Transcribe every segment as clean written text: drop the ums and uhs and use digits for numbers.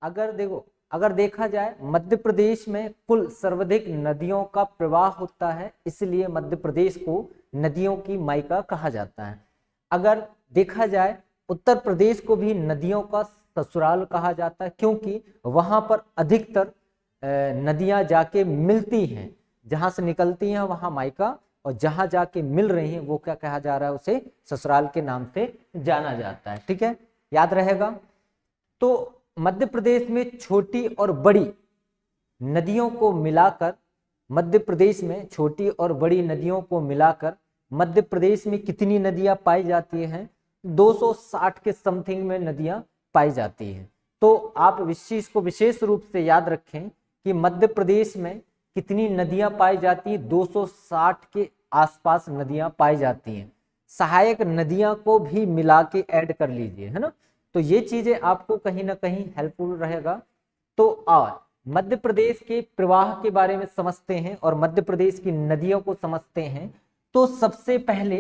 अगर देखा जाए मध्य प्रदेश में कुल सर्वाधिक नदियों का प्रवाह होता है, इसलिए मध्य प्रदेश को नदियों की मायका कहा जाता है। अगर देखा जाए उत्तर प्रदेश को भी नदियों का ससुराल कहा जाता है, क्योंकि वहां पर अधिकतर नदियां जाके मिलती हैं, जहां से निकलती हैं वहां मायका, और जहां जाके मिल रही हैं वो क्या कहा जा रहा है, उसे ससुराल के नाम से जाना जाता है। ठीक है, याद रहेगा। तो मध्य प्रदेश में छोटी और बड़ी नदियों को मिलाकर, मध्य प्रदेश में छोटी और बड़ी नदियों को मिलाकर मध्य प्रदेश में कितनी नदियां पाई जाती हैं? 260 के समथिंग में नदियां पाई जाती हैं। तो आप इस चीज को विशेष रूप से याद रखें कि मध्य प्रदेश में कितनी नदियां पाई जाती हैं? 260 के आसपास नदियां पाई जाती हैं। सहायक नदियां को भी मिला के ऐड कर लीजिए, है ना। तो ये चीजें आपको कहीं ना कहीं हेल्पफुल रहेगा। तो और मध्य प्रदेश के प्रवाह के बारे में समझते हैं और मध्य प्रदेश की नदियों को समझते हैं। तो सबसे पहले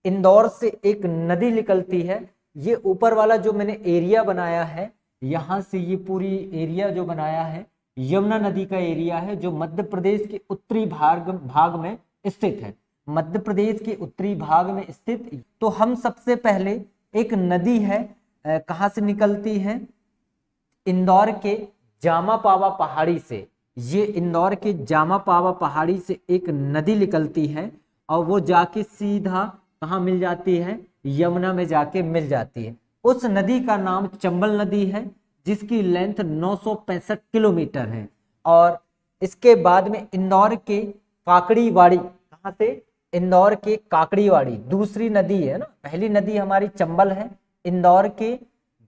इंदौर से एक नदी निकलती है। ये ऊपर वाला जो मैंने एरिया बनाया है, यहां से ये पूरी एरिया जो बनाया है यमुना नदी का एरिया है, जो मध्य प्रदेश के उत्तरी भाग में स्थित है। मध्य प्रदेश के उत्तरी भाग में स्थित। तो हम सबसे पहले एक नदी है, कहां से निकलती है? इंदौर के जामा पावा पहाड़ी से। ये इंदौर के जामा पावा पहाड़ी से एक नदी निकलती है और वो जाके सीधा कहाँ मिल जाती है? यमुना में जाके मिल जाती है। उस नदी का नाम चंबल नदी है, जिसकी लेंथ 965 किलोमीटर है। और इसके बाद में इंदौर के काकड़ीवाड़ी, कहाँ से? इंदौर के काकड़ीवाड़ी दूसरी नदी है ना। पहली नदी हमारी चंबल है, इंदौर के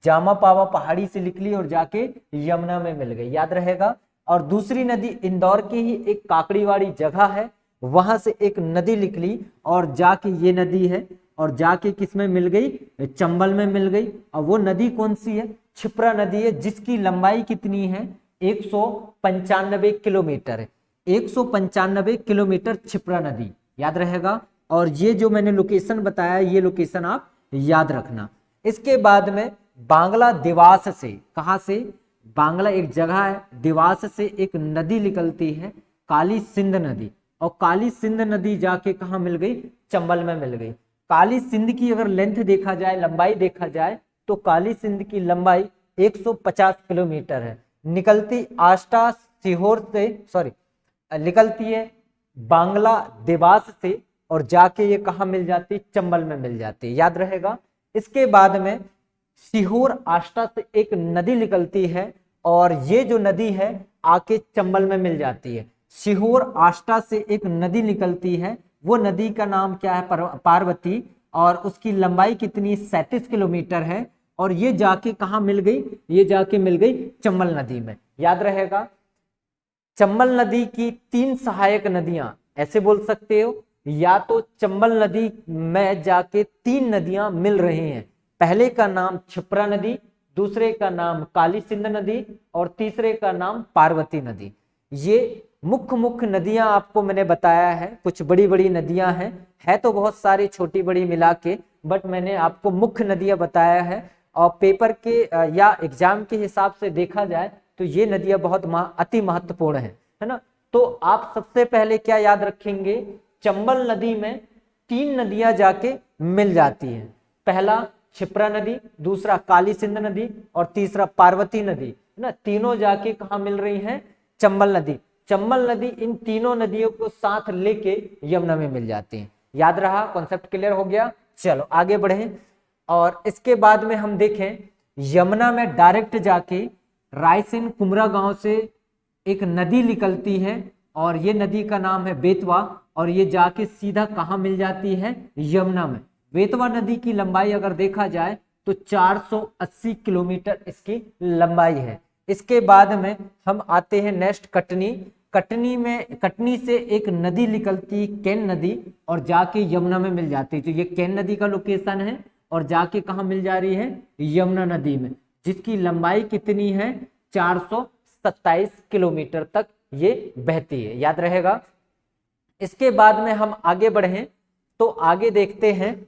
जामा पावा पहाड़ी से निकली और जाके यमुना में मिल गई, याद रहेगा। और दूसरी नदी इंदौर की ही एक काकड़ीवाड़ी जगह है, वहां से एक नदी निकली और जाके ये नदी है और जाके किसमें मिल गई? चंबल में मिल गई। और वो नदी कौन सी है? क्षिप्रा नदी है, जिसकी लंबाई कितनी है? 195 किलोमीटर है। 195 किलोमीटर क्षिप्रा नदी, याद रहेगा। और ये जो मैंने लोकेशन बताया, ये लोकेशन आप याद रखना। इसके बाद में बांग्ला देवास से, कहां से? बांग्ला एक जगह है, देवास से एक नदी निकलती है, काली सिंध नदी। और काली सिंध नदी जाके कहां मिल गई? चंबल में मिल गई। काली सिंध की अगर लेंथ देखा जाए, लंबाई देखा जाए, तो काली सिंध की लंबाई 150 किलोमीटर है। निकलती आष्टा सीहोर से, निकलती है बांग्ला देवास से और जाके ये कहां मिल जाती है? चंबल में मिल जाती है, याद रहेगा। इसके बाद में सीहोर आष्टा से एक नदी निकलती है और ये जो नदी है आके चंबल में मिल जाती है। सीहोर आष्टा से एक नदी निकलती है, वो नदी का नाम क्या है? पार्वती। और उसकी लंबाई कितनी? 37 किलोमीटर है। और ये जाके कहां मिल गई? ये जाके मिल गई चंबल नदी में, याद रहेगा। चंबल नदी की 3 सहायक नदियां, ऐसे बोल सकते हो, या तो चंबल नदी में जाके 3 नदियां मिल रही हैं। पहले का नाम क्षिप्रा नदी, दूसरे का नाम काली सिंध नदी और तीसरे का नाम पार्वती नदी। ये मुख्य नदियां आपको मैंने बताया है। कुछ बड़ी बड़ी नदियां हैं, है तो बहुत सारी छोटी बड़ी मिला के, बट मैंने आपको मुख्य नदियां बताया है। और पेपर के या एग्जाम के हिसाब से देखा जाए तो ये नदियां बहुत अति महत्वपूर्ण है ना। तो आप सबसे पहले क्या याद रखेंगे? चंबल नदी में 3 नदियां जाके मिल जाती हैं। पहला क्षिप्रा नदी, दूसरा काली सिंध नदी और तीसरा पार्वती नदी, है ना। तीनों जाके कहाँ मिल रही हैं? चंबल नदी। चंबल नदी इन तीनों नदियों को साथ लेके यमुना में मिल जाती हैं। याद रहा? कॉन्सेप्ट क्लियर हो गया? चलो आगे बढ़े। और इसके बाद में हम देखें, यमुना में डायरेक्ट जाके रायसेन कुमरा गांव से एक नदी निकलती है और ये नदी का नाम है बेतवा। और ये जाके सीधा कहाँ मिल जाती है? यमुना में। बेतवा नदी की लंबाई अगर देखा जाए तो 480 किलोमीटर इसकी लंबाई है। इसके बाद में हम आते हैं नेक्स्ट कटनी। कटनी से एक नदी निकलती है, कैन नदी, और जाके यमुना में मिल जाती है। तो ये कैन नदी का लोकेशन है और जाके कहाँ मिल जा रही है? यमुना नदी में, जिसकी लंबाई कितनी है? 427 किलोमीटर तक ये बहती है, याद रहेगा। इसके बाद में हम आगे बढ़े तो आगे देखते हैं,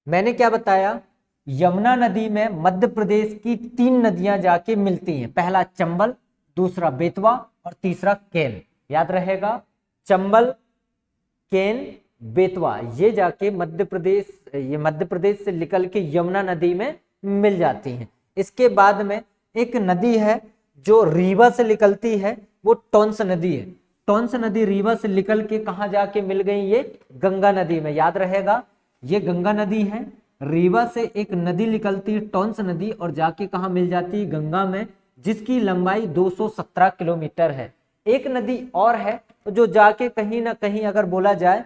मैंने क्या बताया यमुना नदी में मध्य प्रदेश की 3 नदियां जाके मिलती हैं। पहला चंबल, दूसरा बेतवा और तीसरा केन। याद रहेगा, चंबल, केन, बेतवा, ये जाके मध्य प्रदेश से निकल के यमुना नदी में मिल जाती हैं। इसके बाद में एक नदी है जो रीवा से निकलती है, वो टोंस नदी है। टोंस नदी रीवा से निकल के कहाँ जाके मिल गई? ये गंगा नदी में। याद रहेगा, ये गंगा नदी है। रीवा से एक नदी निकलती है टोंस नदी और जाके कहाँ मिल जाती है? गंगा में, जिसकी लंबाई 217 किलोमीटर है। एक नदी और है जो जाके कहीं ना कहीं अगर बोला जाए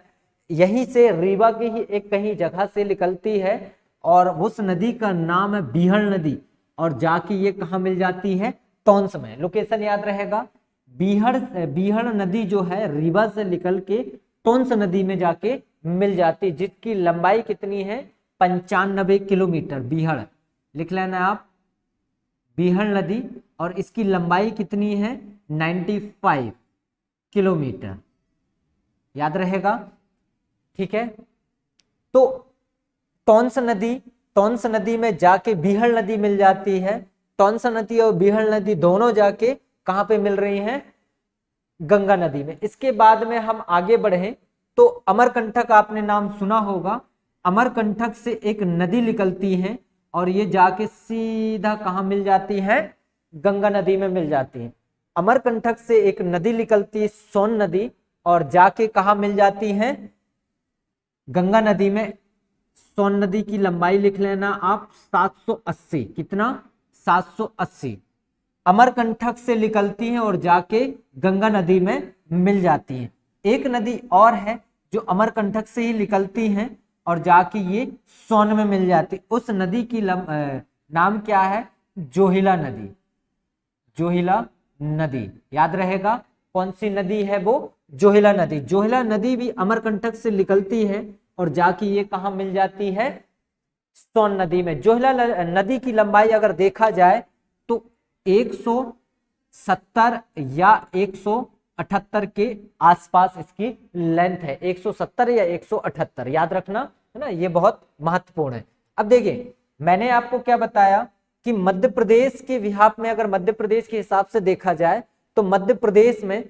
यहीं से रीवा की ही एक कहीं जगह से निकलती है और उस नदी का नाम है बीहड़ नदी और जाके ये कहाँ मिल जाती है? टोंस में। लोकेशन याद रहेगा, बीहड़ नदी जो है रीवा से निकल के टोंस नदी में जाके मिल जाती, जिसकी लंबाई कितनी है? 95 किलोमीटर। बीहड़ लिख लेना आप, बीहड़ नदी, और इसकी लंबाई कितनी है? 95 किलोमीटर। याद रहेगा, ठीक है। तो टोंस नदी में जाके बीहड़ नदी मिल जाती है। टोंस नदी और बीहड़ नदी दोनों जाके कहां पे मिल रही हैं? गंगा नदी में। इसके बाद में हम आगे बढ़े तो अमरकंटक आपने नाम सुना होगा। अमरकंटक से एक नदी निकलती है और ये जाके सीधा कहां मिल जाती है? गंगा नदी में मिल जाती है। अमरकंटक से एक नदी निकलती है सोन नदी और जाके कहां मिल जाती है? गंगा नदी में। सोन नदी की लंबाई लिख लेना आप 780। कितना? 780। अमरकंटक से निकलती है और जाके गंगा नदी में मिल जाती है। एक नदी और है जो अमरकंटक से ही निकलती है और जाके ये सोन में मिल जाती। उस नदी की नाम क्या है? जोहिला नदी। जोहिला नदी। याद रहेगा, कौन सी नदी है वो? जोहिला नदी। जोहिला नदी भी अमरकंटक से निकलती है और जाके ये कहाँ मिल जाती है? सोन नदी में। जोहिला नदी की लंबाई अगर देखा जाए तो 170 या 178 के आसपास इसकी लेंथ है। 170 या 178, याद रखना है ना, ये बहुत महत्वपूर्ण है। अब देखिए, मैंने आपको क्या बताया कि मध्य प्रदेश के विहाप में, अगर मध्य प्रदेश के हिसाब से देखा जाए तो मध्य प्रदेश में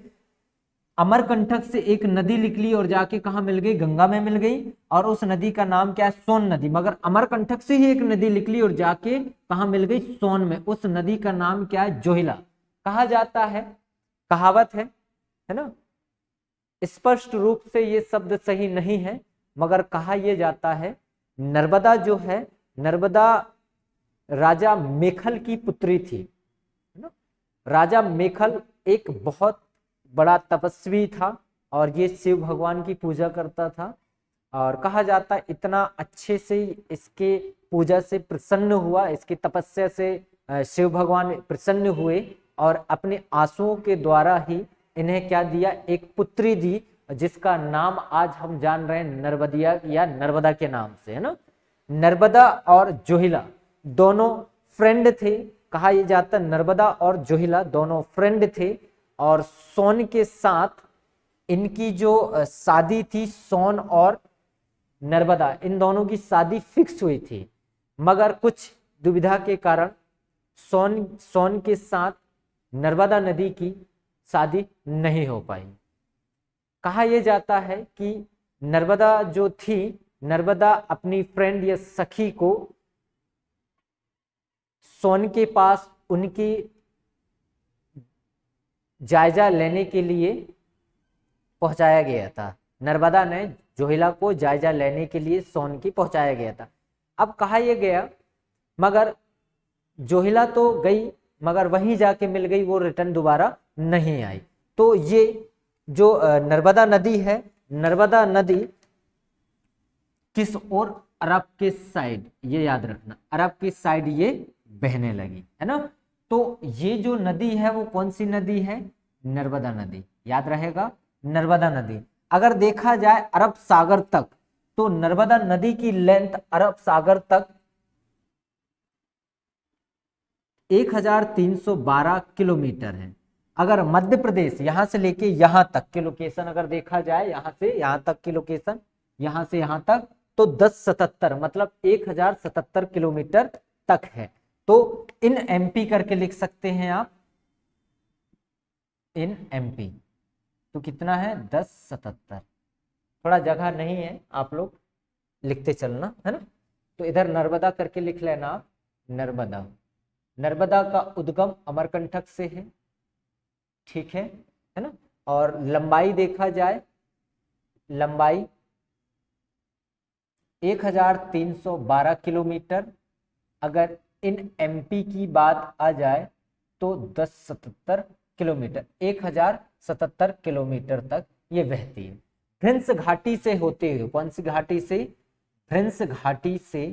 अमरकंटक से एक नदी निकली और जाके कहां मिल गई? गंगा में मिल गई। और उस नदी का नाम क्या है? सोन नदी। मगर अमरकंटक से ही एक नदी निकली और जाके कहां मिल गई? सोन में। उस नदी का नाम क्या है? जोहिला कहा जाता है। कहावत है ना, स्पष्ट रूप से ये शब्द सही नहीं है मगर कहा यह जाता है नर्मदा जो है, नर्मदा राजा मेखल की पुत्री थी, है ना। राजा मेखल एक बहुत बड़ा तपस्वी था और ये शिव भगवान की पूजा करता था और कहा जाता है इतना अच्छे से इसके पूजा से प्रसन्न हुआ, इसकी तपस्या से शिव भगवान प्रसन्न हुए और अपने आंसुओं के द्वारा ही इन्हें क्या दिया? एक पुत्री दी, जिसका नाम आज हम जान रहे हैं नर्मदिया या नर्मदा के नाम से, है ना। नर्मदा और जोहिला दोनों फ्रेंड थे। कहा यह जाता नर्मदा और जोहिला दोनों फ्रेंड थे और सोन के साथ इनकी जो शादी थी, सोन और नर्मदा इन दोनों की फिक्स हुई थी, मगर कुछ दुविधा के कारण सोन के साथ नर्मदा नदी की शादी नहीं हो पाई। कहा यह जाता है कि नर्मदा जो थी, नर्मदा अपनी फ्रेंड या सखी को सोन के पास उनकी जायजा लेने के लिए पहुंचाया गया था। नर्मदा ने जोहिला को जायजा लेने के लिए सोन की पहुंचाया गया था। अब कहा यह गया, मगर जोहिला तो गई मगर वहीं जाके मिल गई, वो रिटर्न दोबारा नहीं आई। तो ये जो नर्मदा नदी है, नर्मदा नदी किस ओर? अरब के साइड, ये याद रखना, अरब की साइड ये बहने लगी, है ना। तो ये जो नदी है वो कौन सी नदी है? नर्मदा नदी। याद रहेगा, नर्मदा नदी। अगर देखा जाए अरब सागर तक तो नर्मदा नदी की लेंथ अरब सागर तक 1312 किलोमीटर है। अगर मध्य प्रदेश यहां से लेके यहां तक की लोकेशन अगर देखा जाए, यहां से यहां तक की लोकेशन, यहां से यहां तक, तो 1077 मतलब 1077 किलोमीटर तक है। तो इन एमपी करके लिख सकते हैं आप, इन एमपी। तो कितना है 1077, थोड़ा जगह नहीं है, आप लोग लिखते चलना है ना। तो इधर नर्मदा करके लिख लेना आप, नर्मदा। नर्मदा का उद्गम अमरकंटक से है, ठीक है ना। और लंबाई देखा जाए, लंबाई 1312 किलोमीटर। अगर इन एमपी की बात आ जाए तो 1077 किलोमीटर, 1077 किलोमीटर तक ये बहती है। भ्रंश घाटी से होते हुए, कौन सी घाटी से, भ्रंश घाटी से,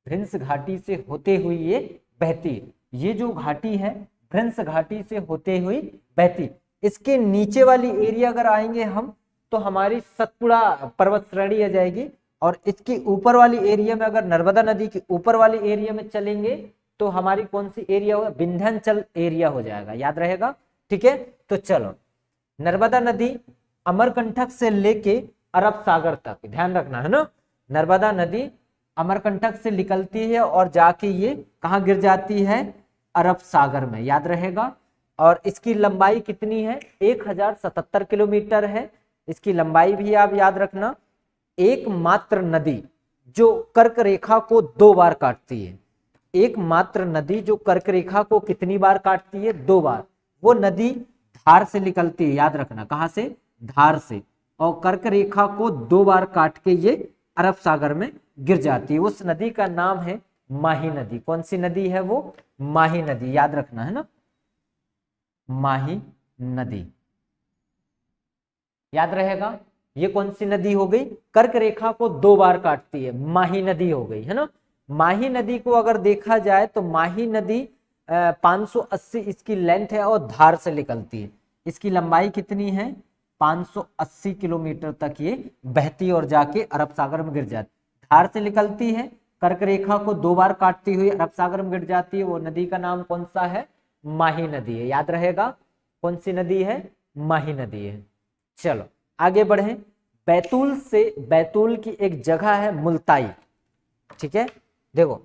भ्रंश घाटी से होते हुए ये बहती है। ये जो घाटी है भ्रंश घाटी से होते हुए बहती। इसके नीचे वाली एरिया अगर आएंगे हम तो हमारी सतपुड़ा पर्वत श्रेणी आ जाएगी, और इसके ऊपर वाली एरिया में अगर नर्मदा नदी के ऊपर वाली एरिया में चलेंगे तो हमारी कौन सी एरिया होगा, विंध्याचल एरिया हो जाएगा, याद रहेगा, ठीक है। तो चलो, नर्मदा नदी अमरकंटक से लेके अरब सागर तक, ध्यान रखना है ना, नर्मदा नदी अमरकंटक से निकलती है और जाके ये कहाँ गिर जाती है, अरब सागर में, याद रहेगा। और इसकी लंबाई कितनी है, 1077 किलोमीटर है। इसकी लंबाई भी आप याद रखना। एकमात्र नदी जो कर्क रेखा को 2 बार काटती है, एकमात्र नदी जो कर्क रेखा को कितनी बार काटती है, 2 बार। वो नदी धार से निकलती है, याद रखना, कहां से, धार से, और कर्क रेखा को 2 बार काट के ये अरब सागर में गिर जाती है। उस नदी का नाम है माही नदी। कौन सी नदी है वो, माही नदी, याद रखना है ना, माही नदी, याद रहेगा। ये कौन सी नदी हो गई, कर्क रेखा को 2 बार काटती है, माही नदी हो गई है ना। माही नदी को अगर देखा जाए तो माही नदी 580 इसकी लेंथ है और धार से निकलती है। इसकी लंबाई कितनी है, 580 किलोमीटर तक ये बहती और जाके अरब सागर में गिर जाती। धार से निकलती है, कर्क रेखा को 2 बार काटती हुई अरब सागर में गिर जाती है। वो नदी का नाम कौन सा है, माही नदी है, याद रहेगा। कौन सी नदी है, माही नदी है। चलो आगे बढ़े। बैतूल से, बैतूल की एक जगह है मुल्ताई, ठीक है। देखो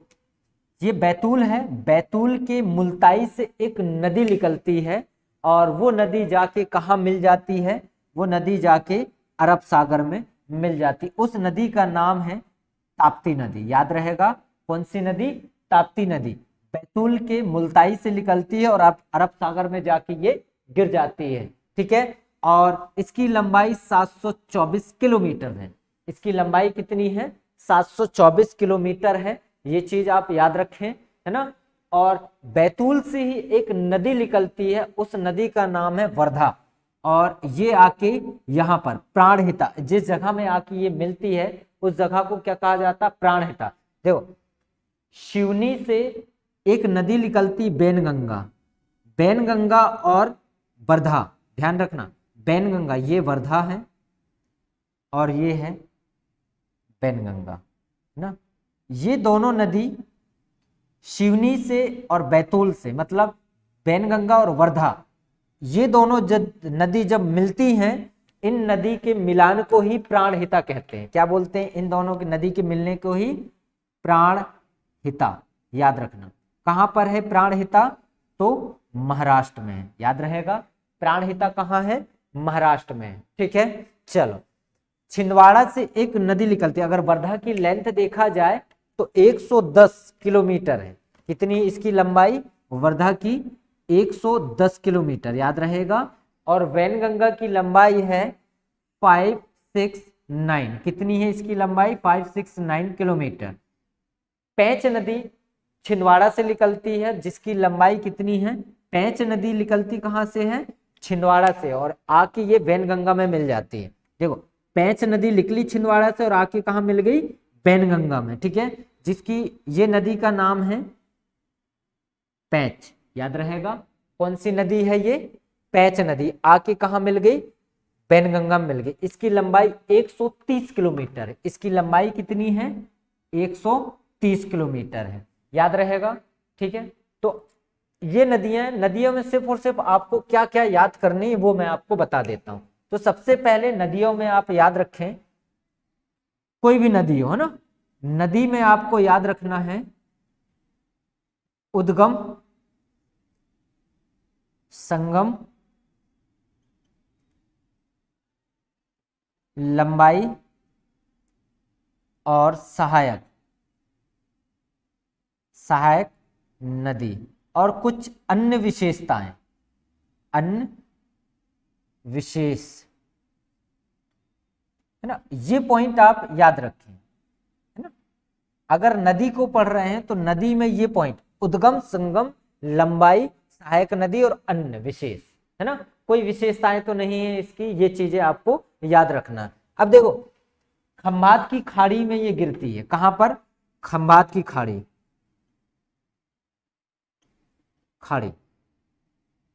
ये बैतूल है, बैतूल के मुल्ताई से एक नदी निकलती है और वो नदी जाके कहाँ मिल जाती है, वो नदी जाके अरब सागर में मिल जाती। उस नदी का नाम है ताप्ती नदी, याद रहेगा। कौन सी नदी, ताप्ती नदी। बैतूल के मुल्ताई से निकलती है और अरब सागर में जाके ये गिर जाती है, ठीक है। और इसकी लंबाई 724 किलोमीटर है। इसकी लंबाई कितनी है, 724 किलोमीटर है। ये चीज आप याद रखें, है ना। और बैतूल से ही एक नदी निकलती है, उस नदी का नाम है वर्धा, और ये आके यहाँ पर प्राणहिता, जिस जगह में आके ये मिलती है उस जगह को क्या कहा जाता है, प्राणहिता। देखो शिवनी से एक नदी निकलती बैनगंगा, बैनगंगा और वर्धा, ध्यान रखना, बैनगंगा ये वर्धा है और ये है बैनगंगा ना। ये दोनों नदी शिवनी से और बैतूल से, मतलब बैनगंगा और वर्धा, ये दोनों नदी जब मिलती हैं, इन नदी के मिलान को ही प्राणहिता कहते हैं। क्या बोलते हैं, इन दोनों की नदी के मिलने को ही प्राणहिता, याद रखना। कहां पर है प्राणहिता, तो महाराष्ट्र में है, याद रहेगा। प्राणहिता कहाँ है, महाराष्ट्र में है, ठीक है। चलो छिंदवाड़ा से एक नदी निकलती है। अगर वर्धा की लेंथ देखा जाए तो 110 किलोमीटर है। कितनी इसकी लंबाई, वर्धा की 110 किलोमीटर, याद रहेगा। और वैनगंगा की लंबाई है 569, कितनी है इसकी लंबाई, 569 किलोमीटर। पैंच नदी छिंदवाड़ा से निकलती है, जिसकी लंबाई कितनी है, पैंच नदी निकलती कहाँ से है, छिंदवाड़ा से, और आके ये वैनगंगा में मिल जाती है। देखो पैंच नदी निकली छिंदवाड़ा से और आके कहाँ मिल गई, वैनगंगा में, ठीक है। जिसकी ये नदी का नाम है पैंच, याद रहेगा। कौन सी नदी है ये, पैंच नदी, आके कहाँ मिल गई, वैनगंगा में मिल गई। इसकी लंबाई 130 किलोमीटर है। इसकी लंबाई कितनी है, 130 किलोमीटर है, याद रहेगा, ठीक है। तो ये नदियां, नदियों में सिर्फ और सिर्फ आपको क्या क्या याद करनी है वो मैं आपको बता देता हूं। तो सबसे पहले नदियों में आप याद रखें कोई भी नदी हो, है ना, नदी में आपको याद रखना है उद्गम, संगम, लंबाई और सहायक सहायक नदी, और कुछ अन्य विशेषताएं, अन्य विशेष, है ना। ये पॉइंट आप याद रखें, है ना। अगर नदी को पढ़ रहे हैं तो नदी में ये पॉइंट उद्गम, संगम, लंबाई, सहायक नदी और अन्य विशेष, है ना। कोई विशेषताएं तो नहीं है इसकी, ये चीजें आपको याद रखना है। अब देखो, खंभात की खाड़ी में ये गिरती है, कहां पर, खंभात की खाड़ी, खाड़ी,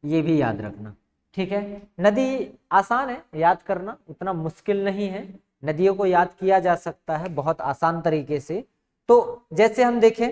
ये भी याद रखना, ठीक है। नदी आसान है याद करना, उतना मुश्किल नहीं है, नदियों को याद किया जा सकता है बहुत आसान तरीके से। तो जैसे हम देखें,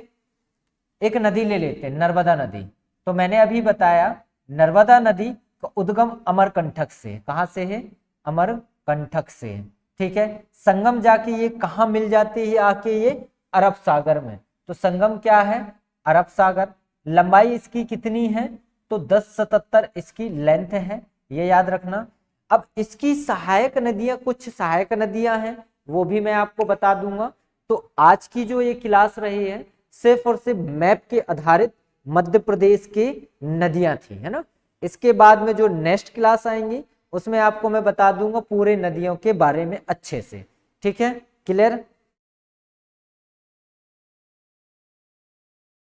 एक नदी ले लेते हैं, नर्मदा नदी। तो मैंने अभी बताया नर्मदा नदी का उद्गम अमरकंटक से, कहां से है, अमरकंटक से है, ठीक है। संगम जाके ये कहां मिल जाती है, आके ये अरब सागर में, तो संगम क्या है, अरब सागर। लंबाई इसकी कितनी है, तो 1077 इसकी लेंथ है, ये याद रखना। अब इसकी सहायक नदियां, कुछ सहायक नदियां हैं, वो भी मैं आपको बता दूंगा। तो आज की जो ये क्लास रही है सिर्फ और सिर्फ मैप के आधारित मध्य प्रदेश की नदियां थी, है ना। इसके बाद में जो नेक्स्ट क्लास आएंगी उसमें आपको मैं बता दूंगा पूरे नदियों के बारे में अच्छे से, ठीक है, क्लियर।